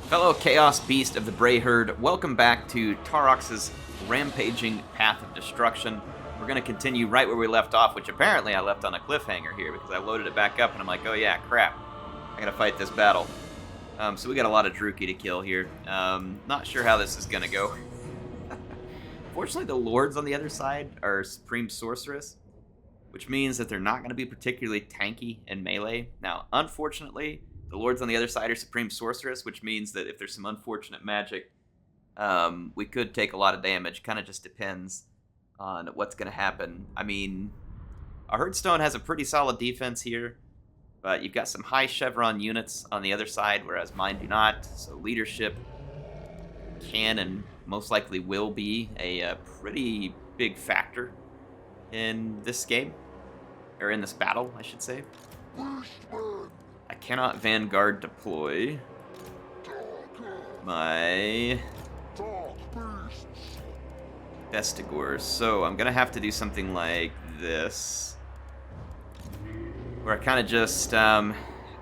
Fellow Chaos Beast of the Bray Herd, welcome back to Taurox's rampaging path of destruction. We're going to continue right where we left off, which apparently I left on a cliffhanger here because I loaded it back up and I'm like, oh yeah, crap. I gotta fight this battle. So we got a lot of Druki to kill here. Not sure how this is going to go. Fortunately, the Lords on the other side are Supreme Sorceress, which means that they're not going to be particularly tanky in melee. Now, unfortunately, the Lords on the other side are Supreme Sorceress, which means that if there's some unfortunate magic, we could take a lot of damage. Kind of just depends on what's going to happen. I mean, our Hearthstone has a pretty solid defense here, but you've got some high Chevron units on the other side, whereas mine do not. So leadership can and most likely will be a pretty big factor in this game, or in this battle, I should say. I cannot Vanguard deploy my Vestigors, so I'm gonna have to do something like this, where I kind of just, I'm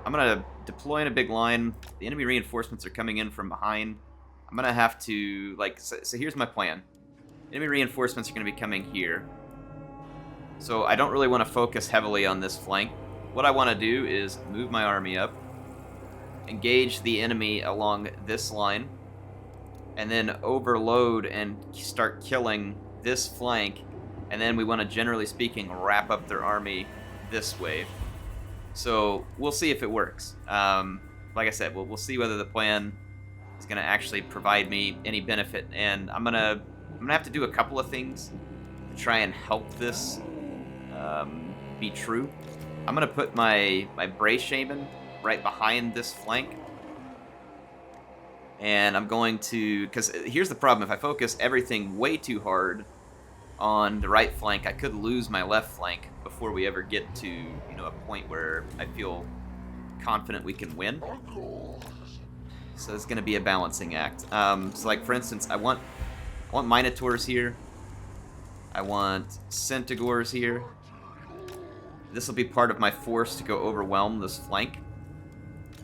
gonna deploy in a big line. The enemy reinforcements are coming in from behind. I'm gonna have to, like, so here's my plan. Enemy reinforcements are gonna be coming here. So I don't really want to focus heavily on this flank. What I want to do is move my army up, engage the enemy along this line, and then overload and start killing this flank, and then we want to, generally speaking, wrap up their army this way. So we'll see if it works. Like I said, we'll see whether the plan is going to actually provide me any benefit, and I'm gonna have to do a couple of things to try and help this be true. I'm gonna put my Bray Shaman right behind this flank, and I'm going to, because here's the problem: if I focus everything way too hard on the right flank, I could lose my left flank before we ever get to a point where I feel confident we can win. So it's going to be a balancing act. So, like, for instance, I want Minotaurs here. I want Centaurs here. This will be part of my force to go overwhelm this flank.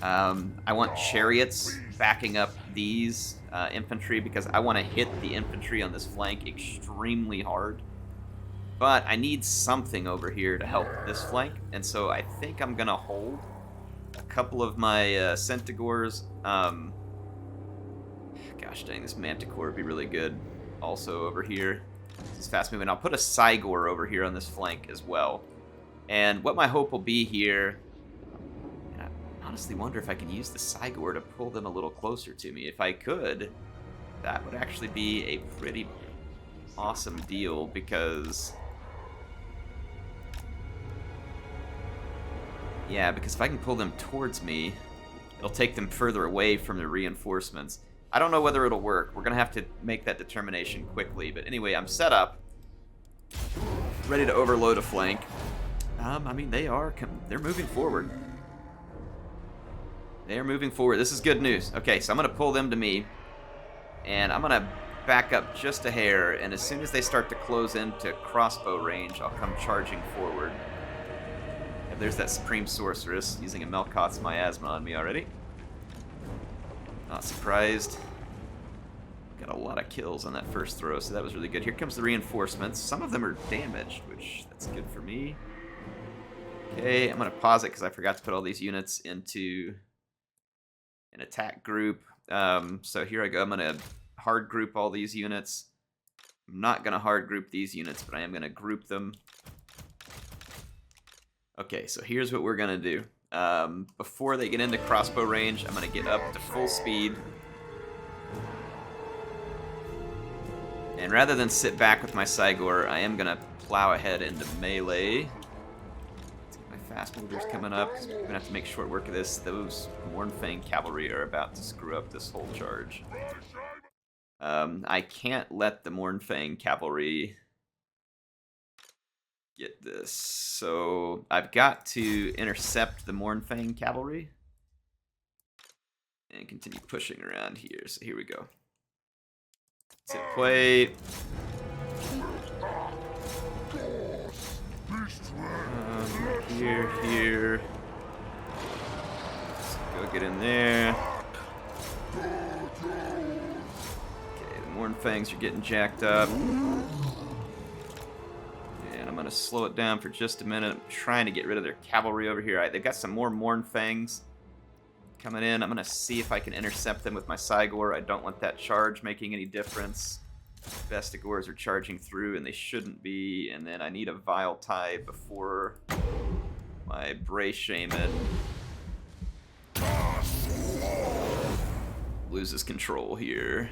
I want Chariots backing up these infantry because I want to hit the infantry on this flank extremely hard. But I need something over here to help this flank, and so I think I'm going to hold a couple of my Centaurs. Gosh dang, this Manticore would be really good also over here. It's fast moving. I'll put a Cygor over here on this flank as well. And what my hope will be here, and I honestly wonder if I can use the Cygor to pull them a little closer to me. If I could, that would actually be a pretty awesome deal, because if I can pull them towards me, it'll take them further away from the reinforcements. I don't know whether it'll work. We're going to have to make that determination quickly. But anyway, I'm set up, ready to overload a flank. I mean, they're moving forward. They're moving forward. This is good news. Okay, so I'm going to pull them to me, and I'm going to back up just a hair, and as soon as they start to close into crossbow range, I'll come charging forward. And there's that Supreme Sorceress using a Melkoth's Miasma on me already. Not surprised. Got a lot of kills on that first throw, so that was really good. Here comes the reinforcements. Some of them are damaged, which that's good for me. Okay, I'm going to pause it because I forgot to put all these units into an attack group. So here I go. I'm going to hard group all these units. I'm not going to hard group these units, but I am going to group them. Okay, so here's what we're going to do. Before they get into crossbow range, I'm going to get up to full speed. And rather than sit back with my Cygor, I am going to plow ahead into melee. My fast movers coming up. We're going to have to make short work of this. Those Mournfang cavalry are about to screw up this whole charge. I can't let the Mournfang cavalry get this. So I've got to intercept the Mournfang cavalry and continue pushing around here. So here we go. Let's hit play. Here. Let's go get in there. Mournfangs are getting jacked up. And I'm going to slow it down for just a minute. I'm trying to get rid of their cavalry over here. They've got some more Mournfangs coming in. I'm going to see if I can intercept them with my Cygor. I don't want that charge making any difference. Vestigors are charging through, and they shouldn't be. And then I need a Vile Tide before my Bray Shaman loses control here.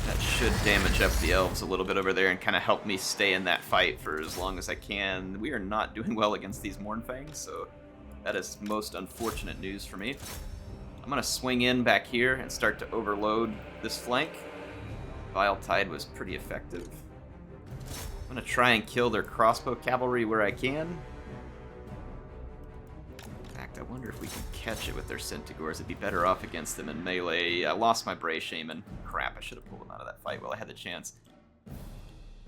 That should damage up the elves a little bit over there and kind of help me stay in that fight for as long as I can. We are not doing well against these Mournfangs, so that is most unfortunate news for me. I'm going to swing in back here and start to overload this flank. Vile Tide was pretty effective. I'm going to try and kill their crossbow cavalry where I can. In fact, I wonder if we can catch it with their Centigors. It'd be better off against them in melee. I lost my Bray Shaman. Crap, I should have pulled him out of that fight while I had the chance.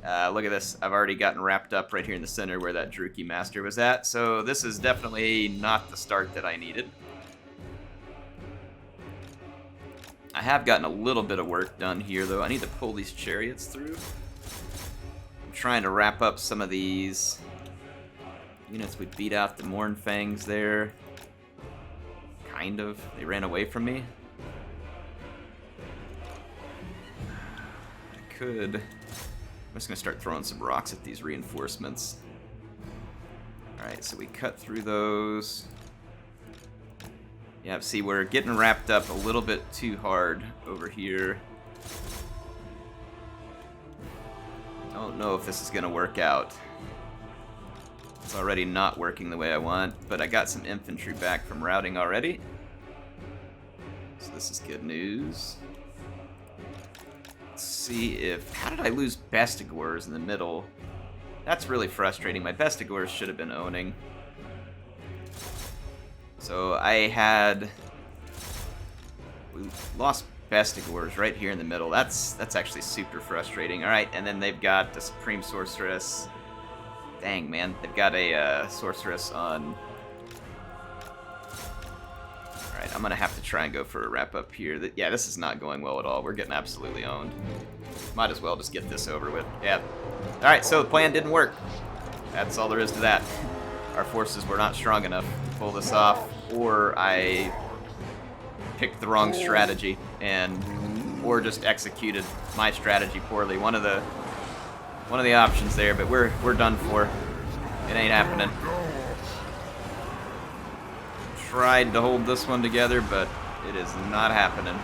Look at this. I've already gotten wrapped up right here in the center where that Druchii Master was at. So this is definitely not the start that I needed. I have gotten a little bit of work done here, though. I need to pull these chariots through. I'm trying to wrap up some of these units. We beat out the Mournfangs there. Kind of. They ran away from me. I could. I'm just going to start throwing some rocks at these reinforcements. Alright, so we cut through those. Yeah, see, we're getting wrapped up a little bit too hard over here. Don't know if this is going to work out. It's already not working the way I want, but I got some infantry back from routing already. So this is good news. Let's see if... How did I lose Bestigors in the middle? That's really frustrating. My Bestigors should have been owning. So I had... We lost Bestigors right here in the middle. That's actually super frustrating. Alright, and then they've got the Supreme Sorceress. Dang, man. They've got a Sorceress on... Alright, I'm going to have to try and go for a wrap-up here. Yeah, this is not going well at all. We're getting absolutely owned. Might as well just get this over with. Yeah. Alright, so the plan didn't work. That's all there is to that. Our forces were not strong enough to pull this off, or I picked the wrong strategy, or just executed my strategy poorly. One of the options there, but we're done for. It ain't happening. Tried to hold this one together, but it is not happening.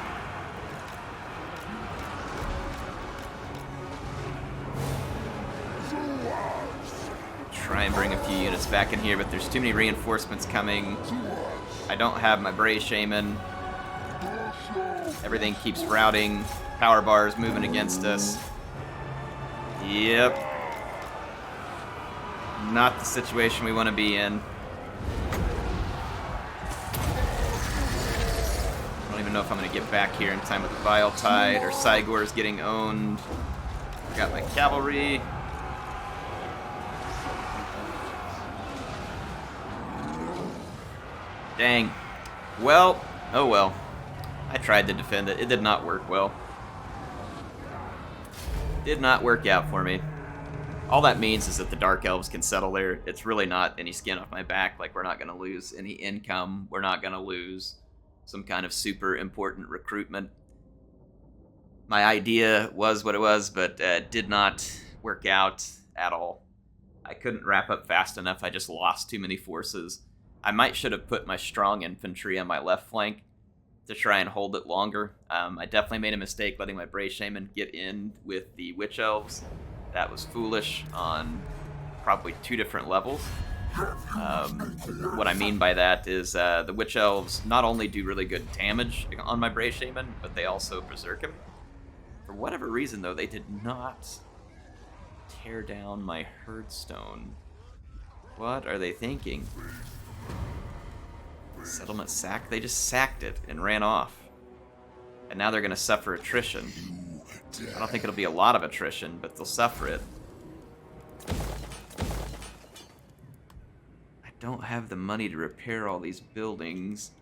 Try and bring a few units back in here, but there's too many reinforcements coming. I don't have my Bray Shaman. Everything keeps routing. Power bars moving against us. Yep. Not the situation we want to be in. I don't even know if I'm going to get back here in time with the Vile Tide or Cygor's getting owned. Got my cavalry. Dang. Well, oh well. I tried to defend it. It did not work well. Did not work out for me. All that means is that the Dark Elves can settle there. It's really not any skin off my back. Like, we're not going to lose any income. We're not going to lose some kind of super important recruitment. My idea was what it was, but did not work out at all. I couldn't wrap up fast enough. I just lost too many forces. I might should have put my strong infantry on my left flank to try and hold it longer. I definitely made a mistake letting my Bray Shaman get in with the Witch Elves. That was foolish on probably 2 different levels. What I mean by that is the Witch Elves not only do really good damage on my Bray Shaman, but they also berserk him. For whatever reason, though, they did not tear down my Herdstone. What are they thinking? Settlement sack? They just sacked it and ran off. And now they're going to suffer attrition. I don't think it'll be a lot of attrition, but they'll suffer it. I don't have the money to repair all these buildings.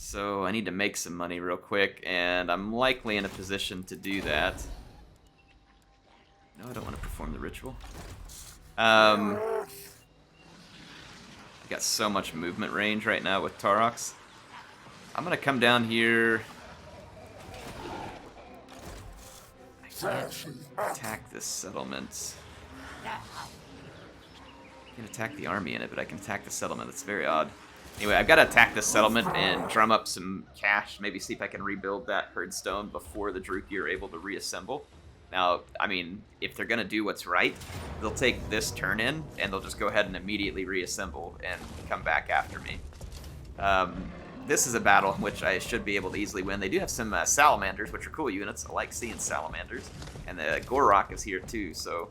So I need to make some money real quick, and I'm likely in a position to do that. No, I don't want to perform the ritual. I got so much movement range right now with Taurox. I'm gonna come down here. I can't attack this settlement. I can attack the army in it, but I can attack the settlement. It's very odd. Anyway, I've got to attack this settlement and drum up some cash. Maybe see if I can rebuild that herdstone before the Druki are able to reassemble. Now, I mean, if they're going to do what's right, they'll take this turn in, and they'll just go ahead and immediately reassemble and come back after me. This is a battle in which I should be able to easily win. They do have some salamanders, which are cool units. I like seeing salamanders. And the Gorgon is here too, so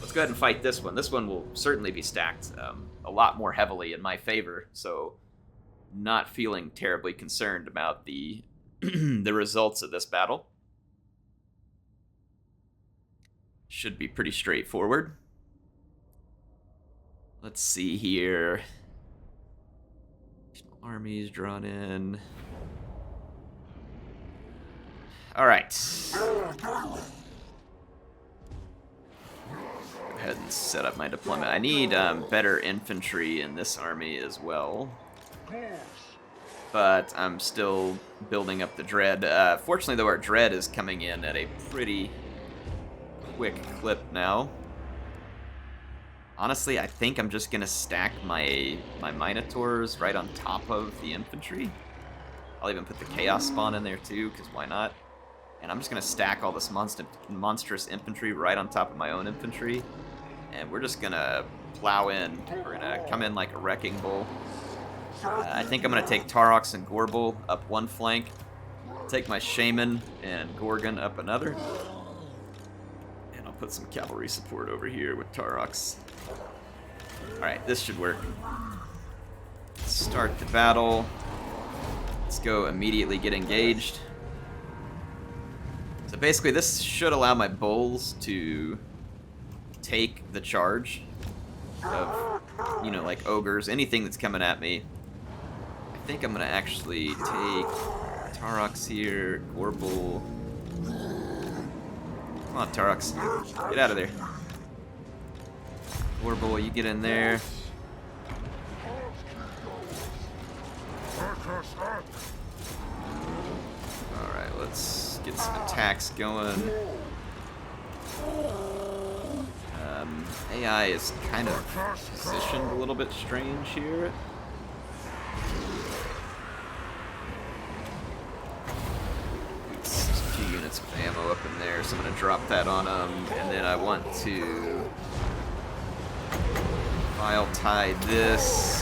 let's go ahead and fight this one. This one will certainly be stacked a lot more heavily in my favor, so not feeling terribly concerned about the the results of this battle. Should be pretty straightforward. Let's see here. Armies drawn in. All right. Go ahead and set up my deployment. I need better infantry in this army as well. But I'm still building up the dread. Fortunately, though, our dread is coming in at a pretty quick clip now. Honestly, I think I'm just gonna stack my Minotaurs right on top of the infantry. I'll even put the Chaos Spawn in there too, because why not? And I'm just gonna stack all this monstrous infantry right on top of my own infantry. And we're just gonna plow in. We're gonna come in like a wrecking bull. I think I'm gonna take Taurox and Gorbel up one flank. Take my Shaman and Gorgon up another. And I'll put some cavalry support over here with Taurox. Alright, this should work. Let's start the battle. Let's go immediately get engaged. So basically this should allow my bulls to take the charge of, you know, like ogres, anything that's coming at me. I think I'm gonna actually take Taurox here, Gorbel. Come on, Taurox, get out of there. Gorbel, you get in there. Alright, let's get some attacks going. AI is kind of positioned a little bit strange here. It's 2 units with ammo up in there, so I'm going to drop that on them. And then I want to file tie this.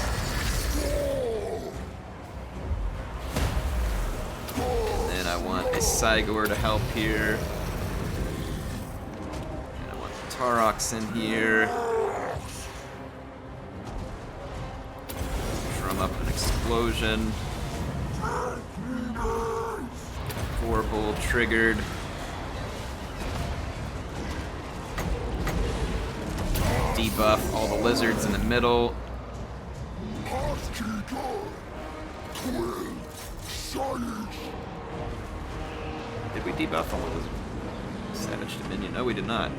And then I want a Cygor to help here. And I want the Taurox in here. Drum up an explosion. Gorbel triggered. Debuff all the lizards in the middle. Did we debuff all the lizards? Savage Dominion. No, we did not.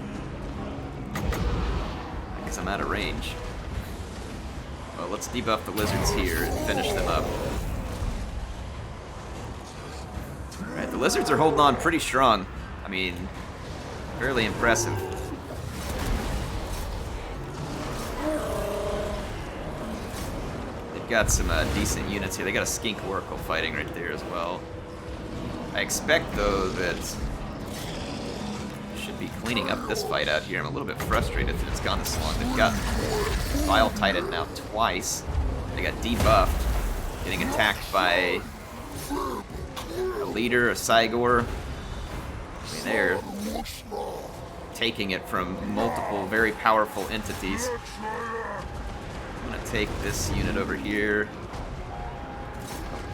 Because I'm out of range. Well, let's debuff the lizards here and finish them up. Alright, the lizards are holding on pretty strong. I mean, fairly impressive. They've got some decent units here. They got a Skink Oracle fighting right there as well. I expect, though, that I should be cleaning up this fight out here. I'm a little bit frustrated that it's gone this long. They've got Vile Titan now twice. They got debuffed, getting attacked by a leader, a Cygor. I mean, they're taking it from multiple very powerful entities. I'm gonna take this unit over here,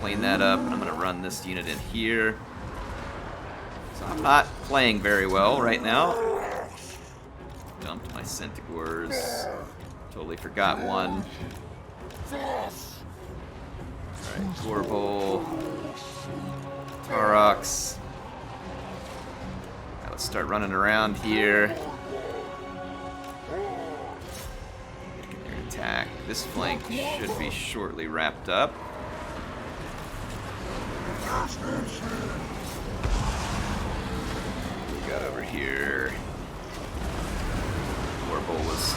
clean that up, and I'm gonna run this unit in here. So I'm not playing very well right now. Dumped my Centaurs. Totally forgot one. Alright, Gorbel, Taurox. Now let's start running around here. Attack. This flank should be shortly wrapped up. We got over here. Gorbel was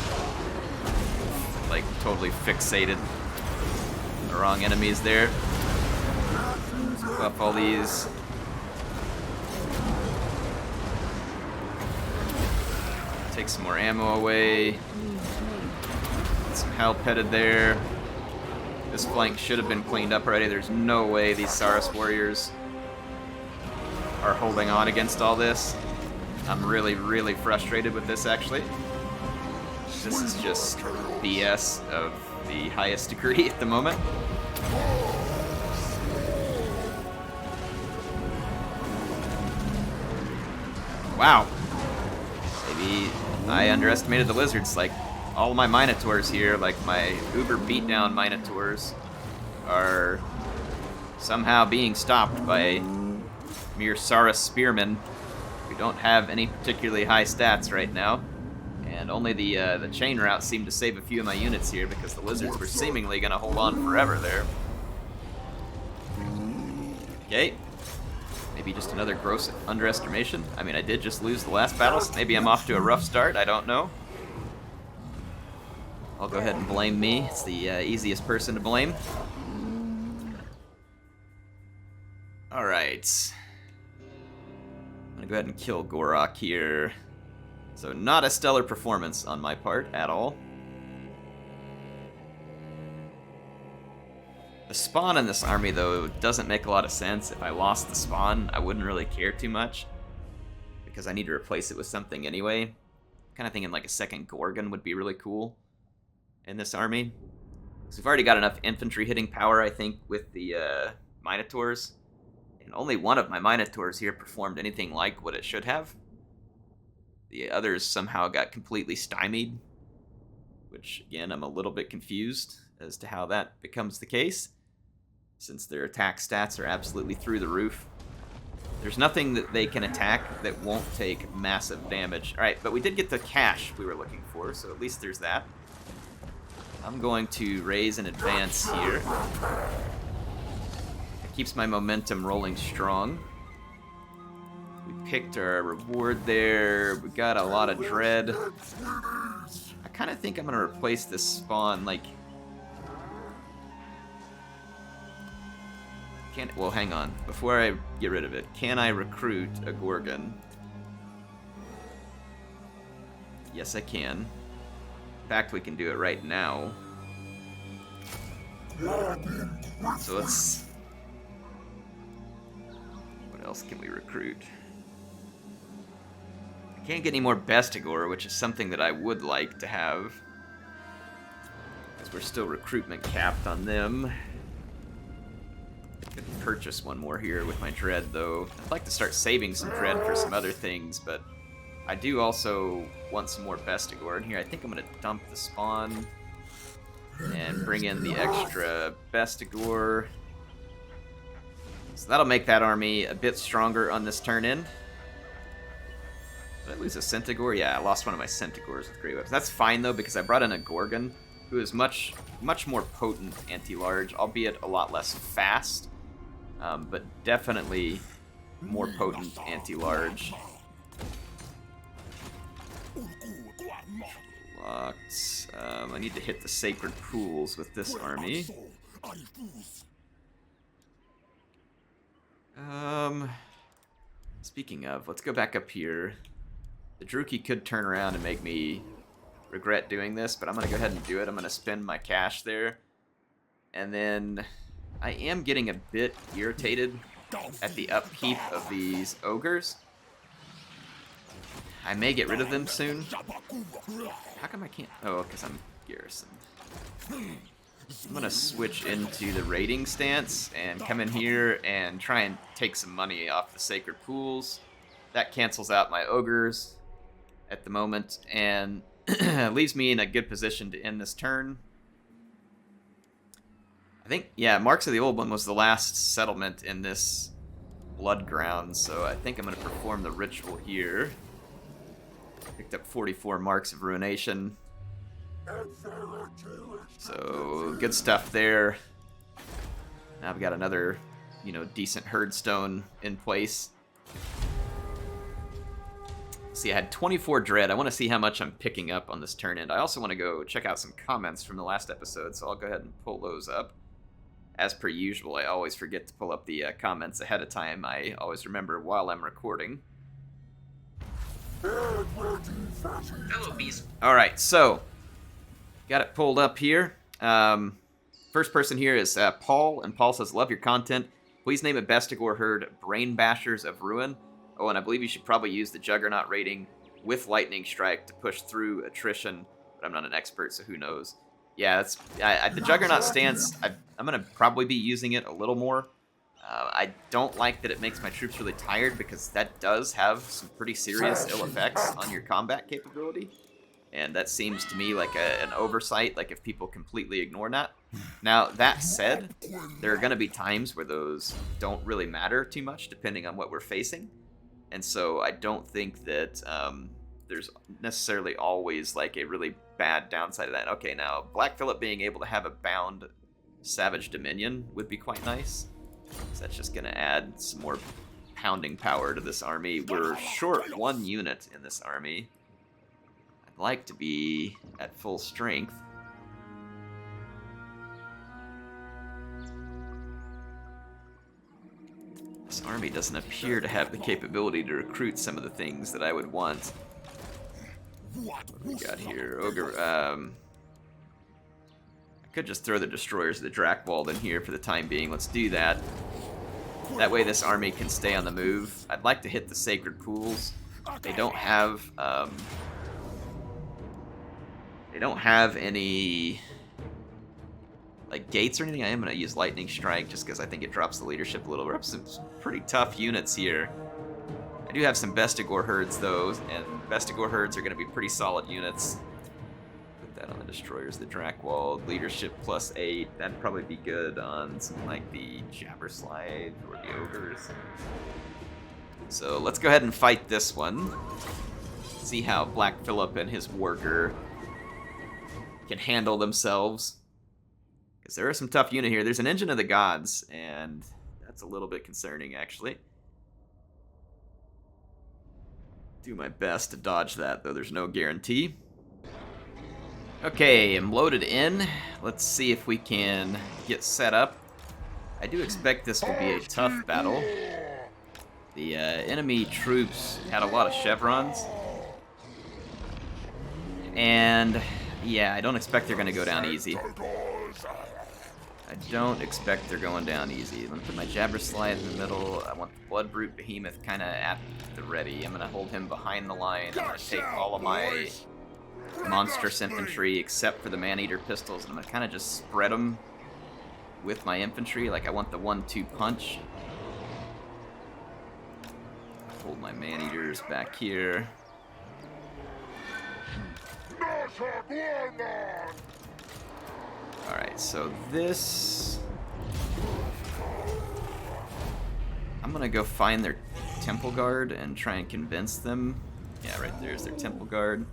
like totally fixated on the wrong enemies there. Buff all these. Take some more ammo away. Some help headed there. This flank should have been cleaned up already. There's no way these Saurus warriors are holding on against all this. I'm really, really frustrated with this, actually. This is just BS of the highest degree at the moment. Wow. Maybe I underestimated the lizards. Like, all of my Minotaurs here, like my uber beatdown Minotaurs, are somehow being stopped by mere Saurus spearmen who don't have any particularly high stats right now. And only the chain route seemed to save a few of my units here because the lizards were seemingly going to hold on forever there. Okay. Maybe just another gross underestimation. I mean, I did just lose the last battle, so maybe I'm off to a rough start. I don't know. I'll go ahead and blame me. It's the easiest person to blame. Alright. I'm gonna go ahead and kill Gorok here. So not a stellar performance on my part at all. The spawn in this army, though, doesn't make a lot of sense. If I lost the spawn, I wouldn't really care too much, because I need to replace it with something anyway. Kind of thinking like a second Gorgon would be really cool in this army. So we've already got enough infantry hitting power, I think, with the Minotaurs. And only one of my Minotaurs here performed anything like what it should have. The others somehow got completely stymied, which, again, I'm a little bit confused as to how that becomes the case, since their attack stats are absolutely through the roof. There's nothing that they can attack that won't take massive damage. Alright, but we did get the cash we were looking for, so at least there's that. I'm going to raise and advance here. It keeps my momentum rolling strong. We picked our reward there. We got a lot of dread. I kind of think I'm going to replace this spawn, like... Well, hang on. Before I get rid of it, can I recruit a Gorgon? Yes, I can. In fact, we can do it right now. So let's... What else can we recruit? I can't get any more Bestigor, which is something that I would like to have, because we're still recruitment capped on them. I could purchase one more here with my dread, though. I'd like to start saving some dread for some other things, but I do also want some more Bestigor in here. I think I'm going to dump the spawn and bring in the extra Bestigor. So that'll make that army a bit stronger on this turn-in. Did I lose a Centaur? Yeah, I lost one of my Centaurs with Grey Weapons. That's fine, though, because I brought in a Gorgon, who is much more potent anti-large, albeit a lot less fast, but definitely more potent anti-large. Locked. I need to hit the Sacred Pools with this army. Speaking of, let's go back up here. The Druki could turn around and make me regret doing this, but I'm going to go ahead and do it. I'm going to spend my cash there. And then I am getting a bit irritated at the upkeep of these ogres. I may get rid of them soon. How come I can't? Oh, because I'm garrisoned. I'm going to switch into the raiding stance and come in here and try and take some money off the Sacred Pools. That cancels out my ogres at the moment and leaves me in a good position to end this turn. I think, yeah, Marks of the Old One was the last settlement in this blood ground, so I think I'm going to perform the ritual here. Picked up 44 Marks of Ruination. So, good stuff there. Now I've got another, decent herdstone in place. See, I had 24 dread. I want to see how much I'm picking up on this turn end. I also want to go check out some comments from the last episode, so I'll go ahead and pull those up. As per usual, I always forget to pull up the comments ahead of time. I always remember while I'm recording. Alright, so, got it pulled up here. First person here is Paul, and Paul says, love your content. Please name a Bestigor herd Brain Bashers of Ruin. Oh, and I believe you should probably use the Juggernaut rating with Lightning Strike to push through attrition, but I'm not an expert, so who knows. Yeah, that's the Juggernaut stance, I'm going to probably be using it a little more. I don't like that it makes my troops really tired, because that does have some pretty serious ill effects on your combat capability. And that seems to me like an oversight, like if people completely ignore that. Now, that said, there are going to be times where those don't really matter too much, depending on what we're facing. And so I don't think that there's necessarily always like a really bad downside of that. Okay, now, Black Phillip being able to have a bound Savage Dominion would be quite nice. So that's just going to add some more pounding power to this army. We're short 1 unit in this army. I'd like to be at full strength. This army doesn't appear to have the capability to recruit some of the things that I would want. What do we got here? Ogre, I could just throw the Destroyers of the Drakewald in here for the time being. Let's do that. That way this army can stay on the move. I'd like to hit the Sacred Pools. They don't have any like gates or anything. I am going to use Lightning Strike just because I think it drops the leadership a little. We're up some pretty tough units here. I do have some Bestigor herds though, and Bestigor herds are going to be pretty solid units. Put that on the Destroyers, the Drakewald, leadership +8. That'd probably be good on something like the Jabberslide or the Ogres. So let's go ahead and fight this one. See how Black Phillip and his worker can handle themselves. Because there are some tough units here. There's an Engine of the Gods, and that's a little bit concerning, actually. Do my best to dodge that, though there's no guarantee. Okay, I'm loaded in. Let's see if we can get set up. I do expect this will be a tough battle. The enemy troops had a lot of chevrons. And, yeah, I don't expect they're going to go down easy. I don't expect they're going down easy. I'm going to put my Jabberslide in the middle. I want the Bloodbrute Behemoth kind of at the ready. I'm going to hold him behind the line. I'm going to take all of my monstrous infantry except for the Man-Eater pistols, and I'm going to kind of just spread them with my infantry. Like, I want the 1-2 punch. Hold my Man-Eaters back here. Alright, so this... I'm gonna go find their Temple Guard and try and convince them. Yeah, right there's their Temple Guard.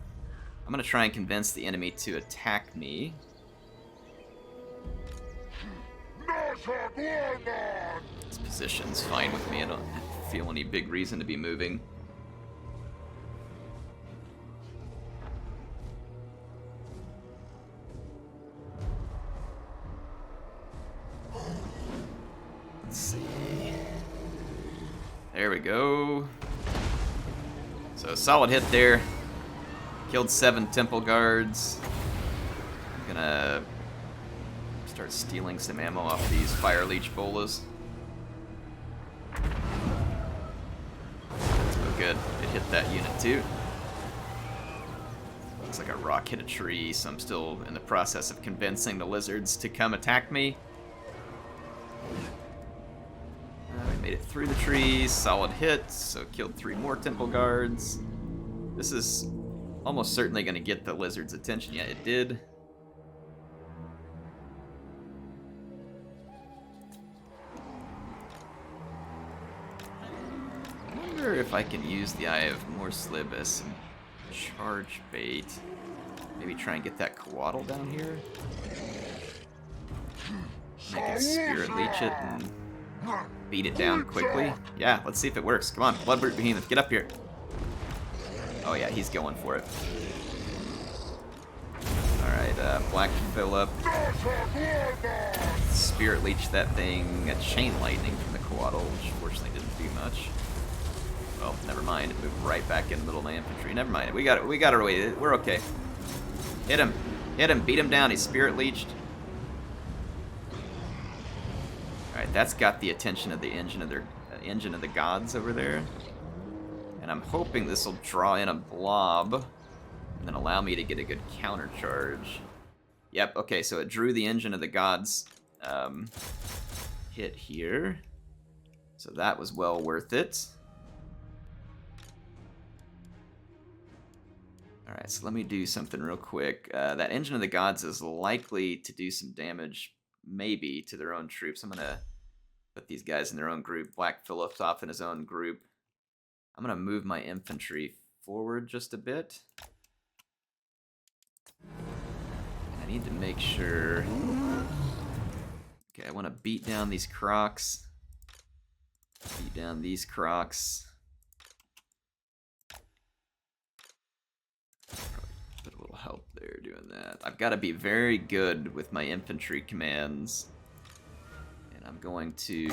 I'm gonna try and convince the enemy to attack me. This position's fine with me. I don't feel any big reason to be moving. Let's see. There we go. So solid hit there. Killed 7 Temple Guards. I'm gonna start stealing some ammo off these Fire Leech bolas. Oh good, it hit that unit too. Looks like a rock hit a tree, so I'm still in the process of convincing the lizards to come attack me. We made it through the trees, solid hit, so killed 3 more Temple Guards. This is almost certainly going to get the lizard's attention. Yeah, it did. if I can use the Eye of Morslib as some charge bait. Maybe try and get that Coatl down here. Make it a Spirit Leech it and beat it down quickly. Yeah, let's see if it works. Come on, Bloodbrute Behemoth, get up here. Oh yeah, he's going for it. Alright, Black Phillip. Spirit Leech that thing. A Chain Lightning from the Coatl, which fortunately didn't do much. Well, never mind. It moved right back in the middle of my infantry. Never mind. We got it. We got our way. We're okay. Hit him. Hit him. Beat him down. He's Spirit Leeched. Alright, that's got the attention of the engine of the gods over there. And I'm hoping this will draw in a blob and then allow me to get a good counter charge. Yep, okay, so it drew the engine of the gods hit here. So that was well worth it. Alright, so let me do something real quick. That engine of the gods is likely to do some damage, maybe, to their own troops. I'm going to put these guys in their own group. Black Phillip's off in his own group. I'm going to move my infantry forward just a bit. I need to make sure... Okay, I want to beat down these crocs. Beat down these crocs. Put a little help there doing that. I've got to be very good with my infantry commands. And I'm going to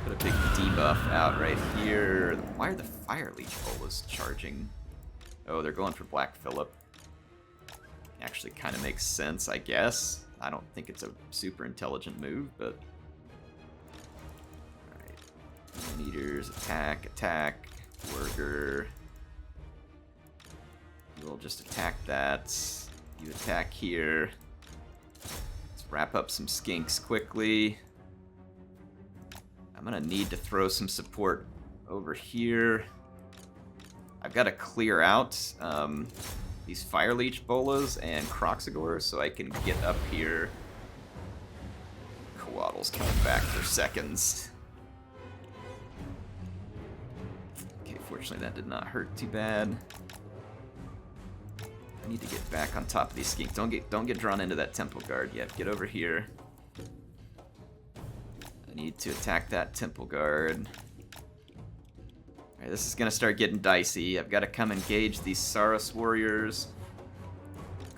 put a big debuff out right here. Why are the Fire Leech bolas charging? Oh, they're going for Black Phillip. Actually kind of makes sense, I guess. I don't think it's a super intelligent move, but... Alright. Man-Eaters, attack, attack. Worger. You'll just attack that. You attack here. Let's wrap up some skinks quickly. I'm gonna need to throw some support over here. I've got to clear out these Fire Leech bolas and Croxagores so I can get up here. Coatl's coming back for seconds. Okay, fortunately that did not hurt too bad. I need to get back on top of these skinks. Don't get drawn into that Temple Guard yet. Get over here. I need to attack that Temple Guard. Alright, this is gonna start getting dicey. I've got to come engage these Saurus warriors.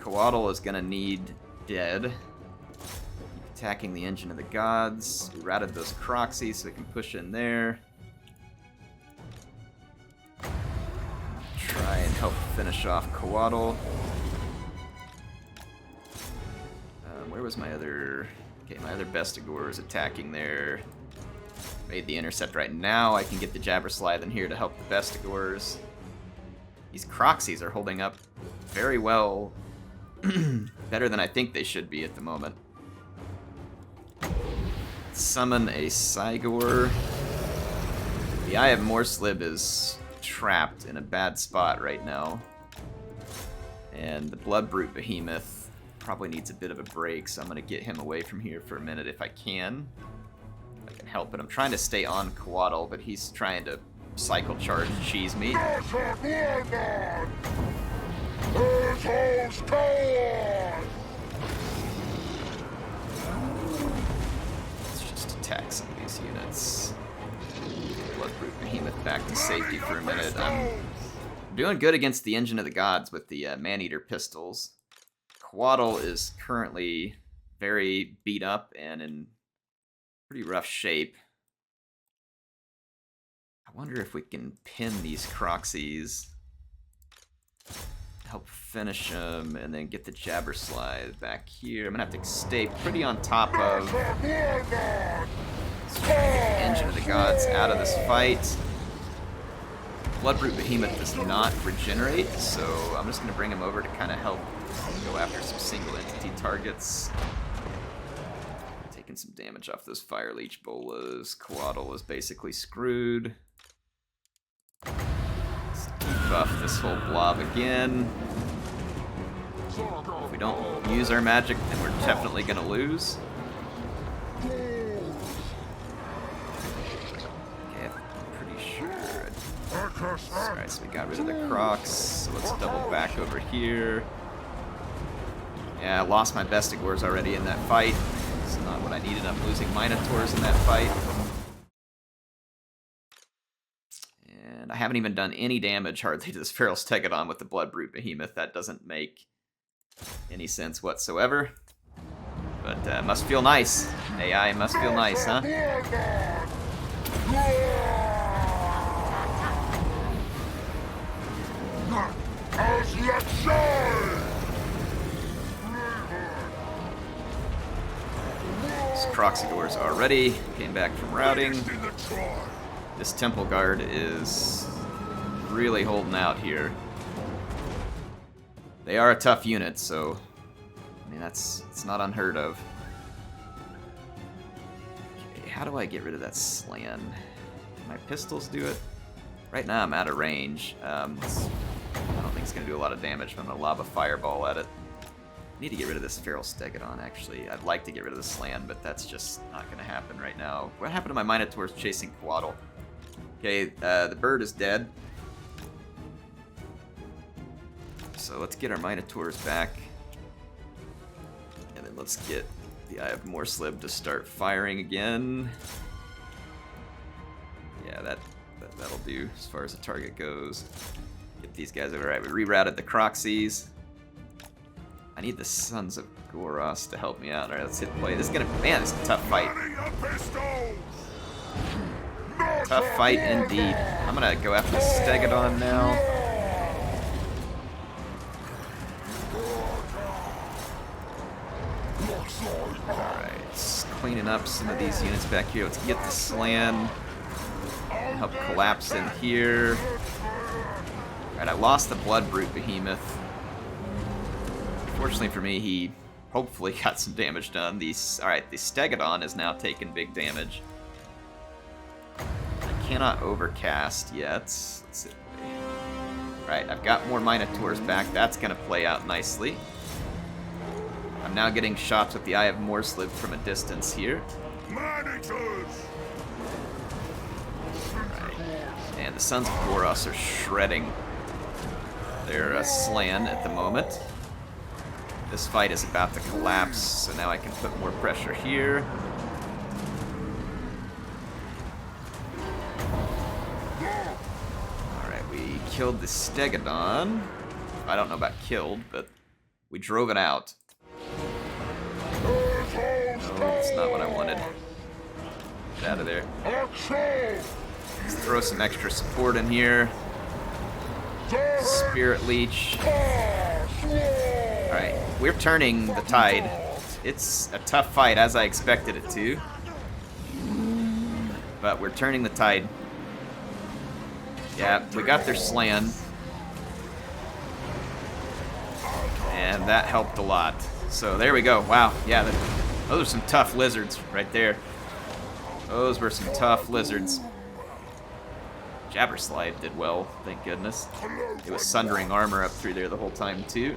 Coatl is gonna need dead. Keep attacking the engine of the gods. We routed those Croxies so we can push in there. Try and help finish off Coatl. Where was my other... Okay, my other Bestigor is attacking there. Made the intercept right now. I can get the Jabberslithe in here to help the Bestigors. These Croxies are holding up very well. Better than I think they should be at the moment. Summon a Cygor. The Eye of Morslib is trapped in a bad spot right now. And the Bloodbrute Behemoth probably needs a bit of a break, so I'm going to get him away from here for a minute if I can. If I can help it. I'm trying to stay on Coatl, but he's trying to cycle charge cheese me. Let's just attack some of these units. Bloodbrute Behemoth back to safety for a minute. I'm doing good against the Engine of the Gods with the Man-Eater pistols. Coatl is currently very beat up and in pretty rough shape. I wonder if we can pin these Croxies, help finish them, and then get the Jabberslithe back here. I'm gonna have to stay pretty on top of the Engine of the Gods out of this fight. Bloodbrute Behemoth does not regenerate, so I'm just gonna bring him over to kind of help go after some single entity targets. Taking some damage off those Fire Leech bolas. Coatl is basically screwed. Let's debuff this whole blob again. If we don't use our magic, then we're definitely gonna lose. Okay, I'm pretty sure I Alright, so we got rid of the Crocs. So let's double back over here. Yeah, I lost my Bestigors already in that fight. It's not what I needed. I'm losing Minotaurs in that fight. And I haven't even done any damage hardly to this Feral Stegodon with the Blood Brute Behemoth. That doesn't make any sense whatsoever. But must feel nice. AI must feel nice, huh? These Croxidors are ready. Came back from routing. This Temple Guard is really holding out here. They are a tough unit, so I mean it's not unheard of. Okay, how do I get rid of that Slan? Can my pistols do it? Right now I'm out of range. I don't think it's gonna do a lot of damage, but I'm gonna lob a fireball at it. I need to get rid of this Feral Stegodon, actually. I'd like to get rid of the Slan, but that's just not gonna happen right now. What happened to my Minotaurs chasing Quaddle? Okay, the bird is dead. So let's get our Minotaurs back. And then let's get the Eye of Morslib to start firing again. Yeah, that'll do as far as the target goes. Get these guys over. Alright, we rerouted the Croxies. I need the Sons of Goros to help me out. Alright, let's hit play. This is gonna... Man, this is a tough fight. Tough fight indeed. I'm gonna go after the Stegodon now. Alright, just cleaning up some of these units back here. Let's get the Slan. Help collapse in here. Alright, I lost the Blood Brute Behemoth. Fortunately for me, he hopefully got some damage done. Alright, the Stegodon is now taking big damage. I cannot overcast yet. Let's see. Right, I've got more Minotaurs back. That's going to play out nicely. I'm now getting shots with the Eye of Morslib from a distance here. Right. And the Sons of Goros are shredding their Slan at the moment. This fight is about to collapse, so now I can put more pressure here. Alright, we killed the Stegodon. I don't know about killed, but we drove it out. No, that's not what I wanted. Get out of there. Let's throw some extra support in here. Spirit Leech. Alright, we're turning the tide. It's a tough fight, as I expected it to. But we're turning the tide. Yeah, we got their Slan. And that helped a lot. So there we go. Wow, yeah, those are some tough lizards right there. Those were some tough lizards. Jabberslide did well, thank goodness. It was sundering armor up through there the whole time, too.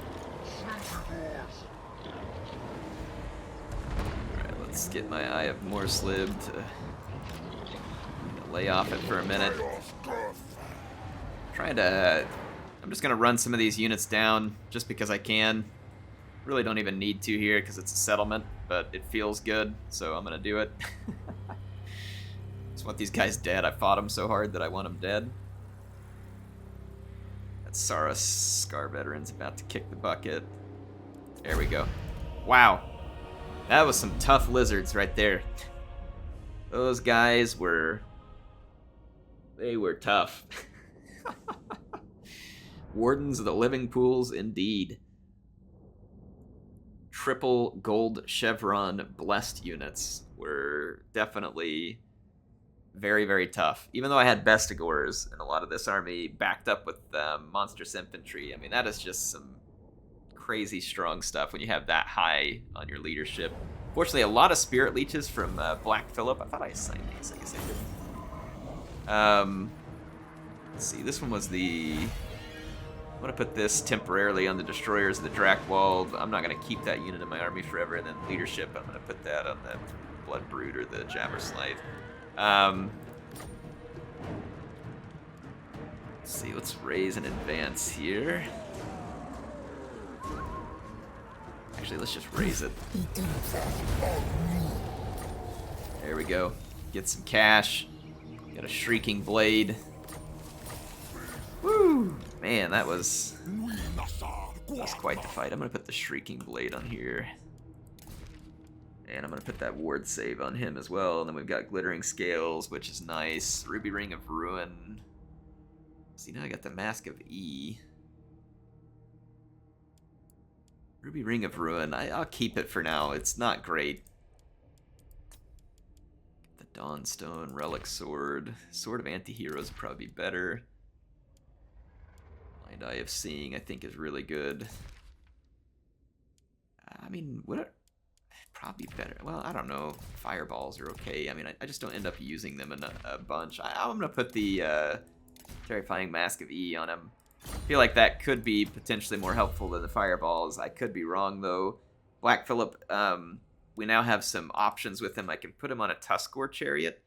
Alright, let's get my Eye of Morslib to lay off it for a minute. I'm just gonna run some of these units down just because I can. Really don't even need to here because it's a settlement, but it feels good, so I'm gonna do it. Just want these guys dead. I fought them so hard that I want them dead. That Saurus Scar Veteran's about to kick the bucket. There we go. Wow. That was some tough lizards right there. Those guys were... They were tough. Wardens of the Living Pools, indeed. Triple gold chevron blessed units were definitely very, very tough. Even though I had Bestigors and a lot of this army backed up with monstrous infantry, I mean, that is just some crazy strong stuff when you have that high on your leadership. Fortunately, a lot of Spirit Leeches from Black Phillip. I thought I assigned these. I guess I did. Let's see. This one was the... I'm going to put this temporarily on the Destroyers of the Drakewald. I'm not going to keep that unit in my army forever. And then leadership, I'm going to put that on the Blood Brute or the Jabberslave. Let's see, let's raise and advance here. Actually, let's just raise it. There we go. Get some cash. Got a Shrieking Blade. Woo! Man, that was quite the fight. I'm gonna put the Shrieking Blade on here. And I'm gonna put that ward save on him as well. And then we've got Glittering Scales, which is nice. Ruby Ring of Ruin. See, now I got the Mask of E. Ruby Ring of Ruin. I'll keep it for now. It's not great. The Dawnstone, Relic Sword. Sword of Anti-Heroes would probably be better. Blind Eye of Seeing, I think, is really good. I mean, probably better. Well, I don't know. Fireballs are okay. I mean, I just don't end up using them in a bunch. I'm going to put the Terrifying Mask of E on him. I feel like that could be potentially more helpful than the fireballs. I could be wrong, though. Black Phillip, we now have some options with him. I can put him on a Tuskor Chariot.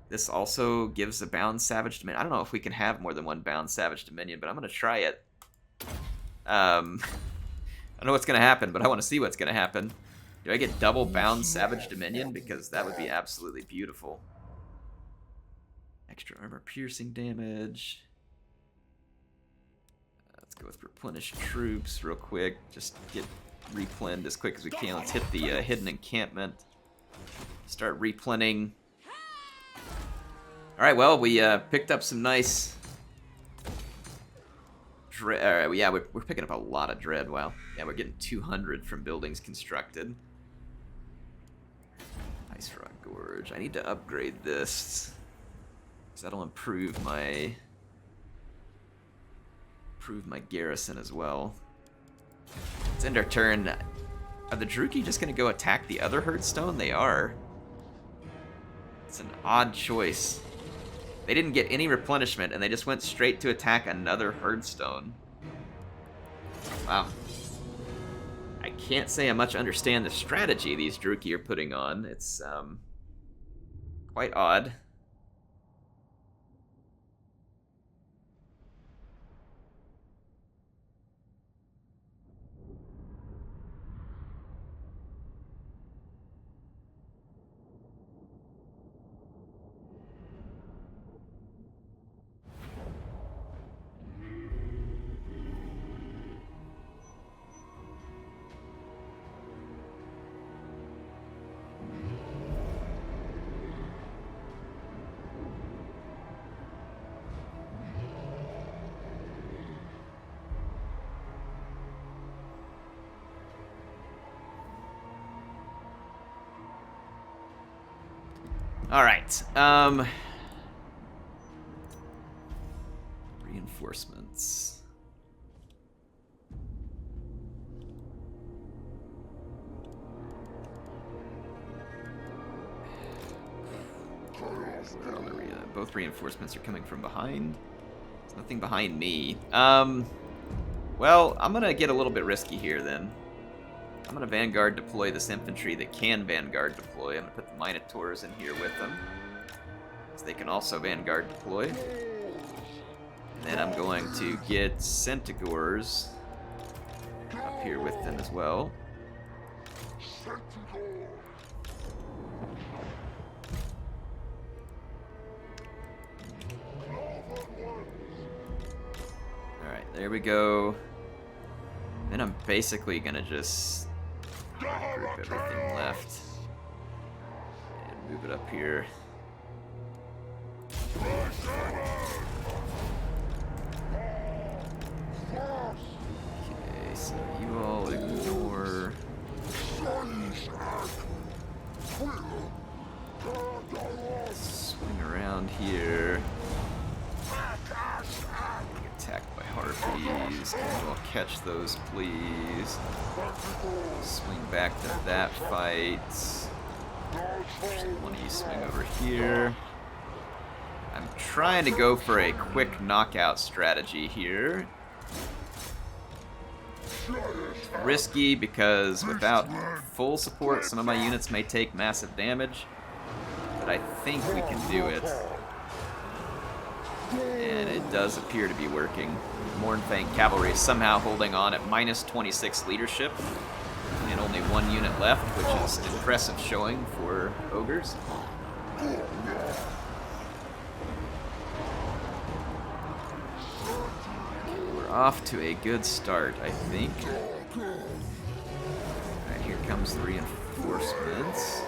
This also gives a Bound Savage Dominion. I don't know if we can have more than one Bound Savage Dominion, but I'm going to try it. I don't know what's going to happen, but I want to see what's going to happen. Do I get double Bound Savage Dominion? Because that would be absolutely beautiful. Extra armor piercing damage. Let's go with Replenish Troops real quick. Just get replenished as quick as we can. Let's hit the Hidden Encampment. Start replenning. Alright, well, we picked up some nice... yeah, we're picking up a lot of dread. Wow. Yeah, we're getting 200 from buildings constructed. Ice Rock Gorge. I need to upgrade this. Because that'll improve my garrison as well. Let's end our turn. Are the Druki just going to go attack the other Herdstone? They are. It's an odd choice. They didn't get any replenishment, and they just went straight to attack another Herdstone. Wow. I can't say I much understand the strategy these Druki are putting on. It's quite odd. All right. Reinforcements. Both reinforcements are coming from behind. There's nothing behind me. Well, I'm gonna get a little bit risky here then. I'm going to Vanguard deploy this infantry that can Vanguard deploy. I'm going to put the Minotaurs in here with them, so they can also Vanguard deploy. And then I'm going to get Centaurs up here with them as well. Alright, there we go. Then I'm basically going to just group everything left and move it up here. Okay, so you all ignore. Swing around here. Attacked by harpies. Can you all catch those, please? Swing back to that fight. Actually, one of you swing over here. I'm trying to go for a quick knockout strategy here. It's risky because without full support, some of my units may take massive damage. But I think we can do it. And it does appear to be working. Mornfang Cavalry is somehow holding on at minus 26 leadership. And only one unit left, which is an impressive showing for ogres. We're off to a good start, I think. Alright, here comes the reinforcements.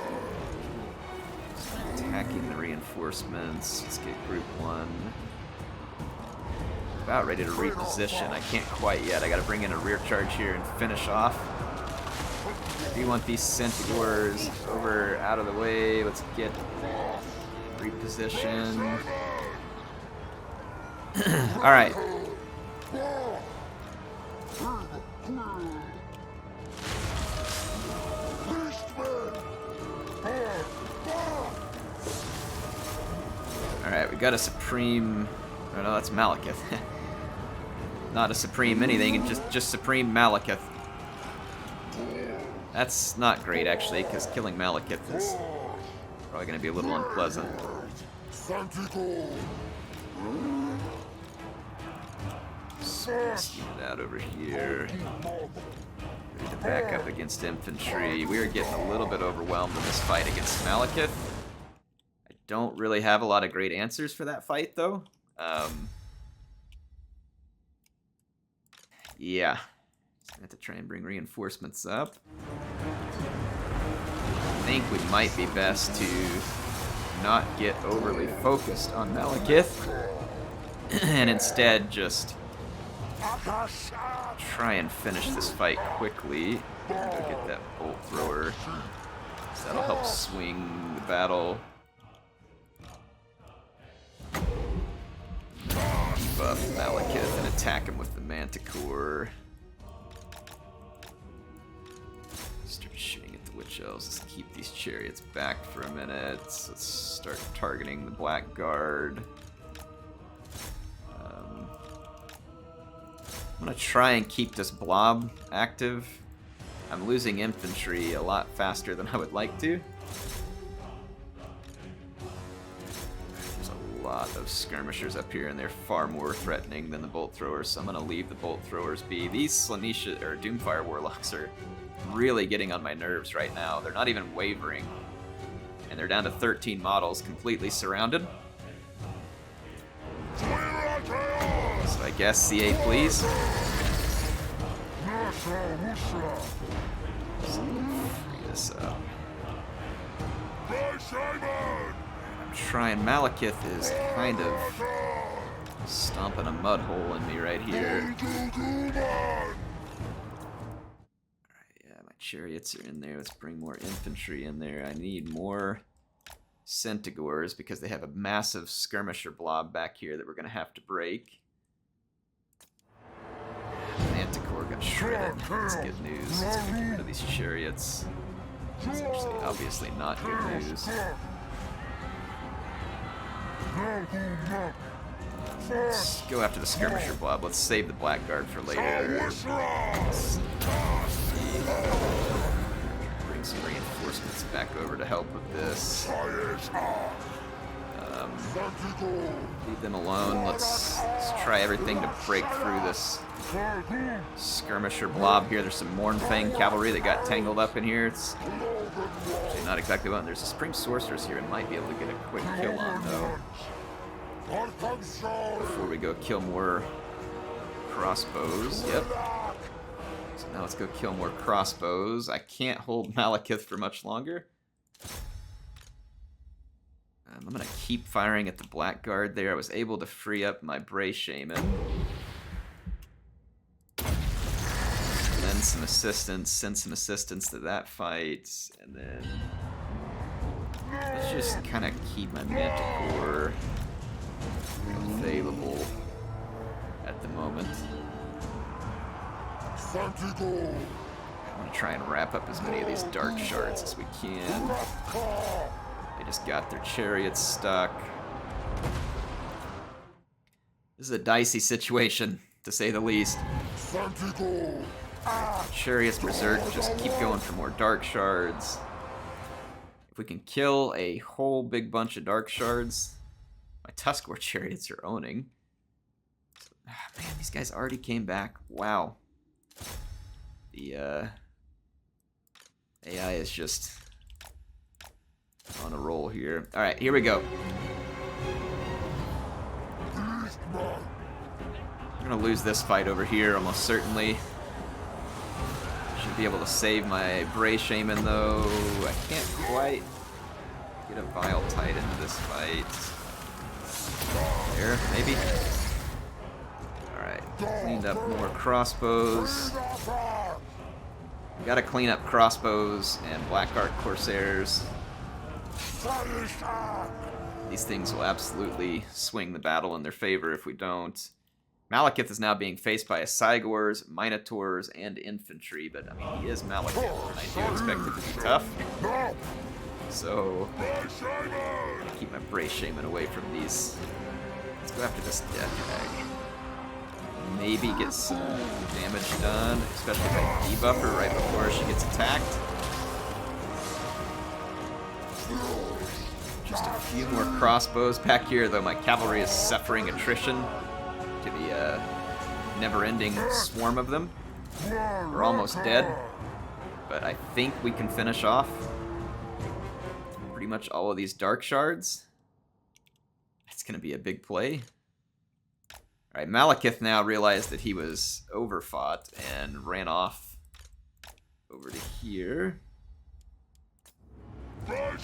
Attacking the reinforcements. Let's get group 1. About ready to reposition. I can't quite yet. I gotta bring in a rear charge here and finish off. We want these Centaurs over out of the way. Let's get reposition. Alright. Alright, we got a Supreme... Oh no, that's Malekith. Not a Supreme anything, just Supreme Malekith. That's not great, actually, because killing Malekith is probably going to be a little unpleasant. Let's get that over here. Ready to back up against infantry. We are getting a little bit overwhelmed in this fight against Malekith. I don't really have a lot of great answers for that fight, though. Yeah. I have to try and bring reinforcements up. I think we might be best to not get overly focused on Malekith and instead just try and finish this fight quickly. Go get that bolt thrower. So that'll help swing the battle. Buff Malekith and attack him with the Manticore. Start shooting at the Witch Elves. Let's keep these chariots back for a minute. Let's start targeting the Blackguard. I'm gonna try and keep this blob active. I'm losing infantry a lot faster than I would like to. A lot of skirmishers up here, and they're far more threatening than the bolt throwers, so I'm going to leave the bolt throwers be. These Slaanesh or Doomfire Warlocks are really getting on my nerves right now. They're not even wavering, and they're down to 13 models, completely surrounded. So I guess CA, please. Free this up. Trying. Malekith is kind of stomping a mud hole in me right here. Alright, yeah, my chariots are in there. Let's bring more infantry in there. I need more Centaurs because they have a massive skirmisher blob back here that we're going to have to break. Manticore got shredded. That's good news. Let's get rid of these chariots. It's actually obviously not good news. Let's go after the skirmisher blob. Let's save the Blackguard for later. Bring some reinforcements back over to help with this. Leave them alone. Let's try everything to break through this skirmisher blob here. There's some Mornfang Cavalry that got tangled up in here. It's actually not exactly what. There's a Supreme Sorceress here and might be able to get a quick kill on, though. Before we go kill more crossbows. Yep. So now let's go kill more crossbows. I can't hold Malekith for much longer. I'm going to keep firing at the Blackguard there. I was able to free up my Bray Shaman. Lend some assistance, send some assistance to that fight, and then let's just kind of keep my Manticore available at the moment. I'm going to try and wrap up as many of these Dark Shards as we can. They just got their chariots stuck. This is a dicey situation, to say the least. Chariots Berserk, just keep going for more Dark Shards. If we can kill a whole big bunch of Dark Shards, My Tusk War Chariots are owning. Ah, man, these guys already came back. Wow. The AI is just on a roll here. Alright, here we go. I'm gonna lose this fight over here, almost certainly. Should be able to save my Bray Shaman, though. I can't quite get a Vile Tide into this fight. There, maybe. Alright, cleaned up more crossbows. Gotta clean up crossbows and Black Arc Corsairs. These things will absolutely swing the battle in their favor if we don't. Malekith is now being faced by Cygors, Minotaurs, and infantry, but I mean, he is Malekith, and I do expect it to be tough. So, keep my Bray Shaman away from these. Let's go after this Death Hag. Maybe get some damage done, especially if I debuff her right before she gets attacked. Just a few more crossbows back here, though my cavalry is suffering attrition to the never-ending swarm of them. We're almost dead, but I think we can finish off pretty much all of these Dark Shards. That's going to be a big play. Alright, Malekith now realized that he was overfought and ran off over to here. A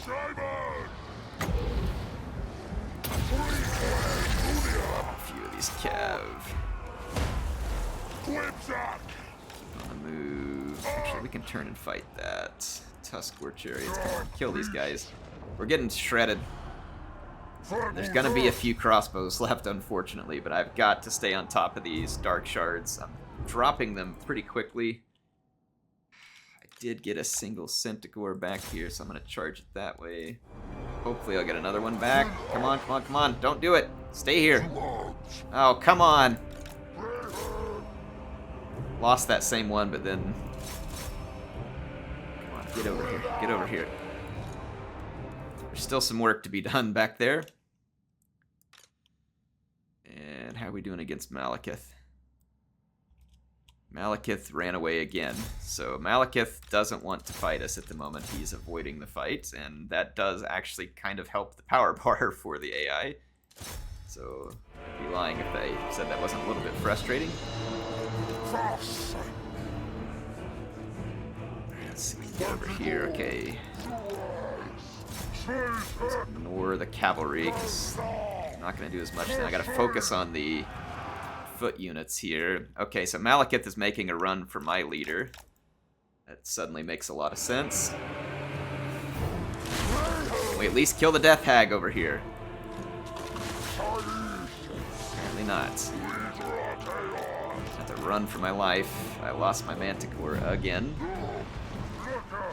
few of these cav. Keep on the move. Actually, we can turn and fight that. Tusk War Chariots. Come on, kill these guys. We're getting shredded. There's gonna be a few crossbows left, unfortunately, but I've got to stay on top of these Dark Shards. I'm dropping them pretty quickly. I did get a single Centaur back here, so I'm gonna charge it that way. Hopefully I'll get another one back. Come on, come on, come on. Don't do it. Stay here. Oh, come on. Lost that same one, but then... Come on, get over here. Get over here. There's still some work to be done back there. And how are we doing against Malekith? Malekith ran away again. So Malekith doesn't want to fight us at the moment. He's avoiding the fight, and that does actually kind of help the power bar for the AI. So I'd be lying if I said that wasn't a little bit frustrating. Let's see, get over here, okay. Let's ignore the cavalry, because I'm not going to do as much then. I got to focus on the foot units here. Okay, so Malekith is making a run for my leader. That suddenly makes a lot of sense. We at least kill the Death Hag over here. Apparently not. I have to run for my life. I lost my Manticore again.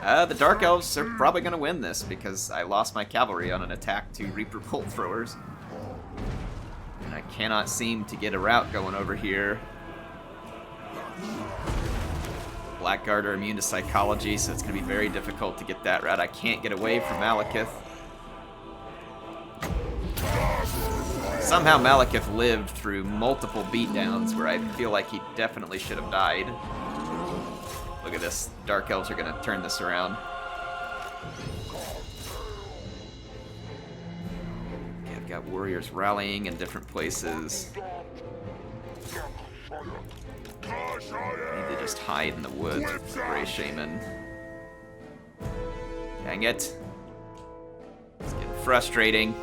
The Dark Elves are probably going to win this because I lost my cavalry on an attack to Reaper Bolt Throwers. And I cannot seem to get a route going over here. Blackguard are immune to psychology, so it's going to be very difficult to get that route. I can't get away from Malekith. Somehow Malekith lived through multiple beatdowns where I feel like he definitely should have died. Look at this. Dark Elves are going to turn this around. Okay, I've got warriors rallying in different places. I need to just hide in the woods with the Bray Shaman. Dang it. It's getting frustrating.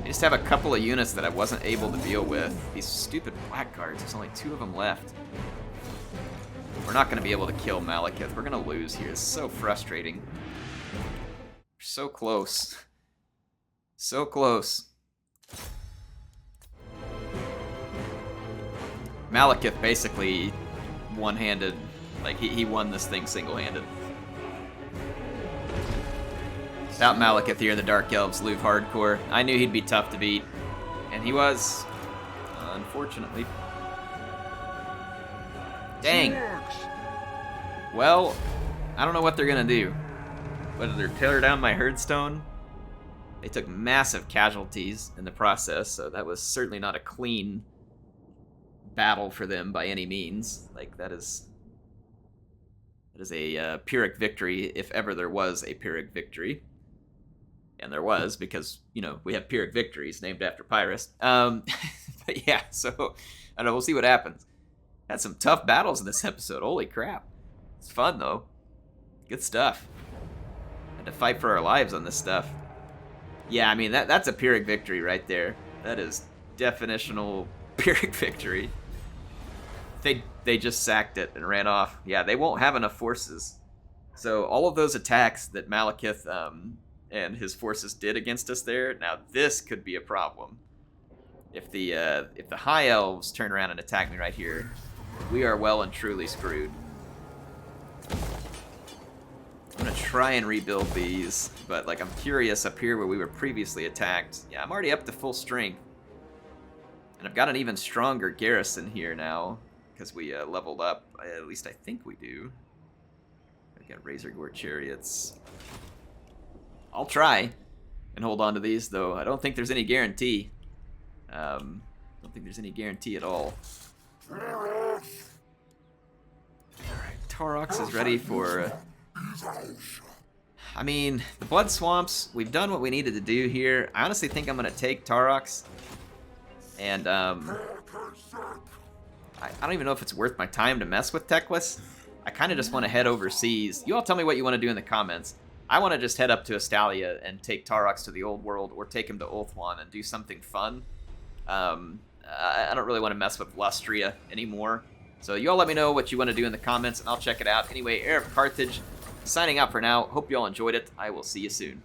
I just have a couple of units that I wasn't able to deal with. These stupid blackguards, there's only 2 of them left. We're not going to be able to kill Malekith. We're going to lose here. It's so frustrating. We're so close. So close. Malekith basically one-handed, like he won this thing single-handed. Without Malekith here, the Dark Elves live hardcore. I knew he'd be tough to beat, and he was, unfortunately. Dang. Well, I don't know what they're gonna do. What did they tear down my herdstone? They took massive casualties in the process, so that was certainly not a clean battle for them by any means. Like, that is a Pyrrhic victory, if ever there was a Pyrrhic victory. And there was, because, you know, we have Pyrrhic victories named after Pyrrhus. But yeah, so, I don't know, we'll see what happens. Had some tough battles in this episode, holy crap. It's fun, though. Good stuff. Had to fight for our lives on this stuff. Yeah, I mean, that's a Pyrrhic victory right there. That is definitional Pyrrhic victory. They just sacked it and ran off. Yeah, they won't have enough forces. So all of those attacks that Malekith and his forces did against us there, now this could be a problem. If the High Elves turn around and attack me right here, we are well and truly screwed. I'm gonna try and rebuild these, but like I'm curious up here where we were previously attacked. Yeah, I'm already up to full strength. And I've got an even stronger garrison here now, because we leveled up, at least I think we do. I've got Razor Gore chariots. I'll try and hold on to these, though I don't think there's any guarantee. Don't think there's any guarantee at all. Alright, Taurox is ready for... I mean, the Blood Swamps, we've done what we needed to do here. I honestly think I'm going to take Taurox. And, I don't even know if it's worth my time to mess with Teclis. I kind of just want to head overseas. You all tell me what you want to do in the comments. I want to just head up to Astalia and take Taurox to the old world, or take him to Ulthuan and do something fun. I don't really want to mess with Lustria anymore. So you all let me know what you want to do in the comments, and I'll check it out. Anyway, HeirofCarthage signing out for now. Hope you all enjoyed it. I will see you soon.